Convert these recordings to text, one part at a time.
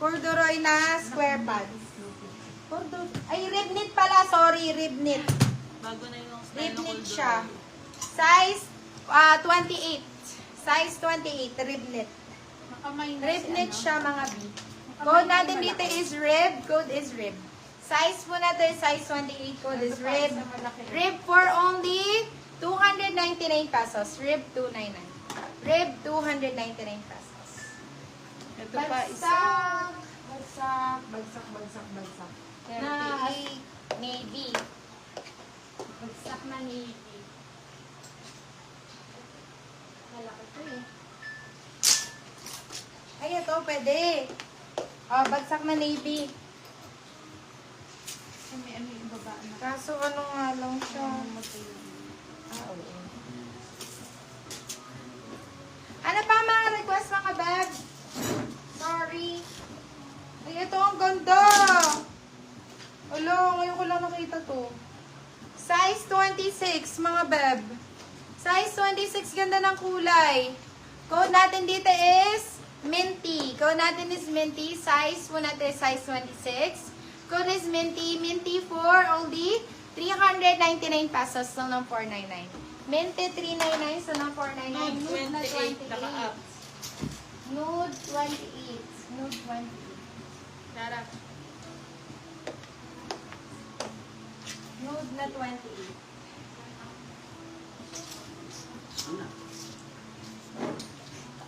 Corduroy na square pants. Ay, rib knit pala. Sorry, rib knit. Bago na yung style Rib ng knit old siya. Dory. Size 28. Size 28, rib knit. Rib knit siya, mga B. Code natin dito is rib. Code is rib. Size po natin is size 28. Code is rib. Rib for only 299 pesos. Rib 299. Rib 299 pesos. Ito pa isa. Bagsak. Na ay navy. Bagsak na navy. Malaki to eh. Ay, ito, pwede. Oh, bagsak na navy. Ano yung baba na? Kaso ano nga lang siya. Oo. Ano pa mga request mga bag? Sorry. Ay, ito ang ganda. Alo, ngayon ko lang nakita to. Size 26, mga beb. Size 26, ganda ng kulay. Code natin dito is minty. Code natin is minty. Size po natin is size 26. Code is minty. Minty for only 399 pesos lang ng 499. Minty 399 so ng 499. Nude na 28 naka-up. 28. Nude 28. Nude 28. Tara. Nude na 28.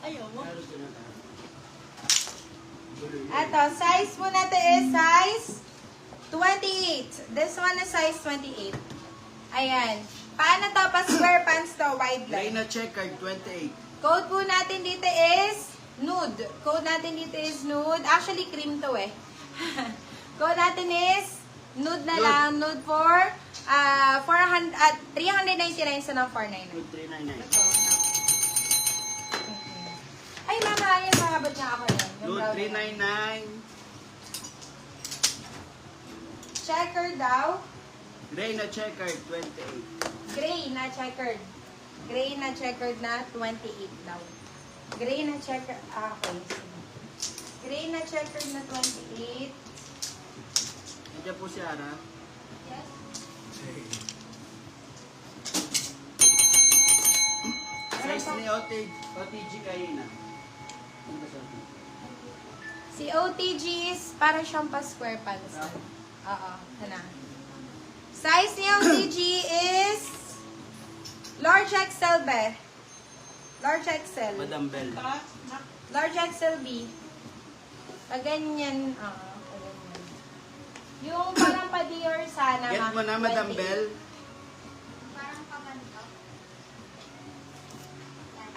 Ayaw mo. Ito, size po natin is size 28. This one is size 28. Ayan. Paano to? Pa square pants to, wide line. Reina Checkered 28. Code po natin dito is nude. Code natin dito is nude. Actually, cream to eh. Code natin is nude na lang. Nude for 399 sa ng 499. Good 399. Ito. Ay, mama, yan. Mahabot nga ako yan. Yung Good brown na yan. 399. Checker daw. Reina Checkered 28. Gray na checkered. Gray na checkered na 28 daw. Gray na checkered. Okay. Gray na checkered na 28. Nandiyan po si Ara. Yes. Size ni OTG kanina. Ano ba sabi? Si OTG is para siyang pa square pants. Oo. Ano. Size ni OTG is large XL be. Large XL. Madam Bell. Large XL B. Paganyan. Oo. Paganyan. Yung parang pa-Dior sana. Get mo na, Madam 28. Bell.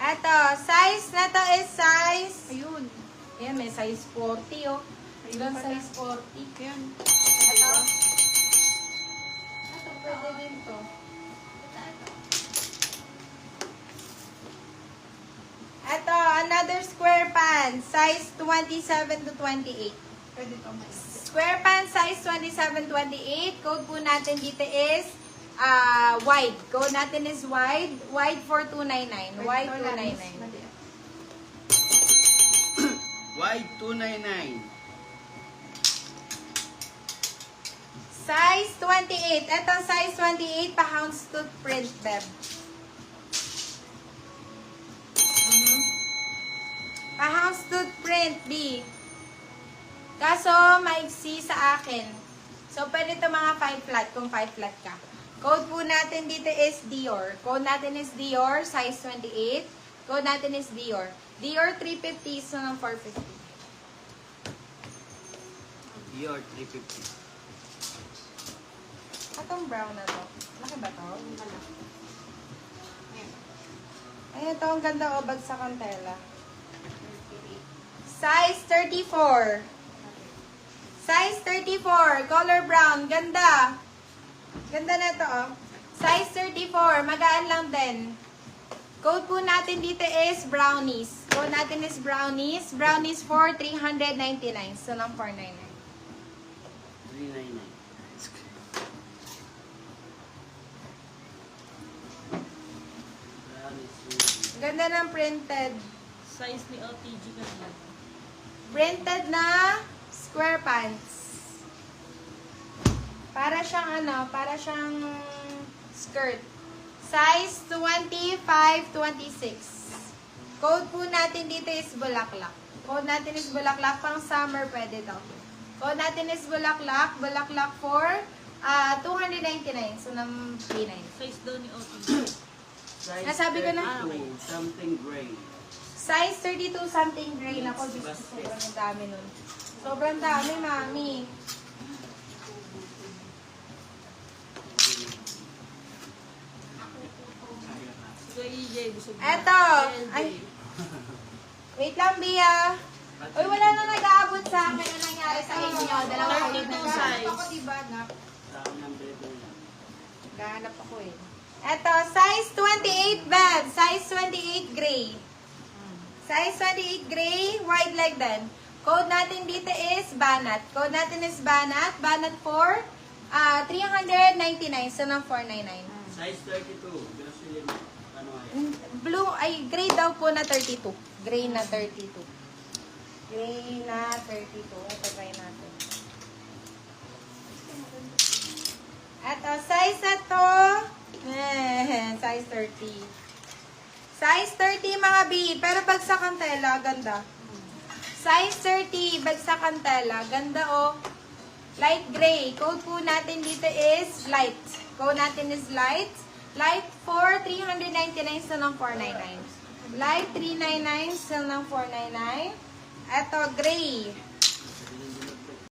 Eto, size na to is size. Ayun. Ayan, may size 40 oh. Hanggang size 40. Yan. Ito. Ito, pwede din to. Ito, another square pants. Size 27 to 28. Pwede to mas. Square pants, size 27-28. Code po natin dito is wide. Code natin is wide. Wide for 299. Wide 299. Wide 299. Size 28. Etong size 28, pa-houndstooth print, Beb. Pa-houndstooth print, B. Kaso, maiksi sa akin. So, pwede ito mga 5 flat, kung 5 flat ka. Code po natin dito is Dior. Code natin is Dior, size 28. Code natin is Dior. Dior 350, so ng 450. Dior 350. Atong brown na to. Laki ba to? Malaki. Ayan. Ay, ito ang ganda o, bagsakan tela. Size 34. Size 34, color brown, ganda. Ganda na ito oh. Size 34, magaan lang din. Code po natin dito is brownies. Code natin is brownies. Brownies for 399. So, lang 499. 399. Ganda ng printed. Size ni OTG kanina. Printed na square pants. Para siyang para siyang skirt. Size 25-26. Code po natin dito is bulaklak. Code natin is bulaklak. Pang summer pwede daw. Code natin is bulaklak. Bulaklak for 299. So, ng 39. Size daw ni Otin. Size Nasabi ko na. 32, something gray. Size 32 something gray. Nako, Diyos ko, sobrang dami nun. Sobrang dami, mami. So, EJ, busog na. Eto. LJ. Ay. Wait lang, Bia. Uy, wala na nag-aabot sa akin. Ano nangyari sa inyo? Dalawa kayo 32 nag-aabot. size. Ako diba, nak? Sa akin ng bread lang. Gahanap ako eh. Eto, size 28 bag. Size 28 gray. Size 28 gray, wide leg din. Code natin dito is Banat. Code natin is Banat. Banat for 399. So, ng 499. Size 32. Grocery mo. Ano ay? Blue, ay gray daw po na 32. Gray na 32. Gray na 32. Ito, try natin. Ito, size na to. Size 30. Size 30 mga B. Pero bagsakan tela, ganda. Size 30, bagsakan tela. Ganda oh. Light gray. Code po natin dito is light. Code natin is light. Light for 399 sa ng 499. Light 399 sa ng 499. Ito, gray.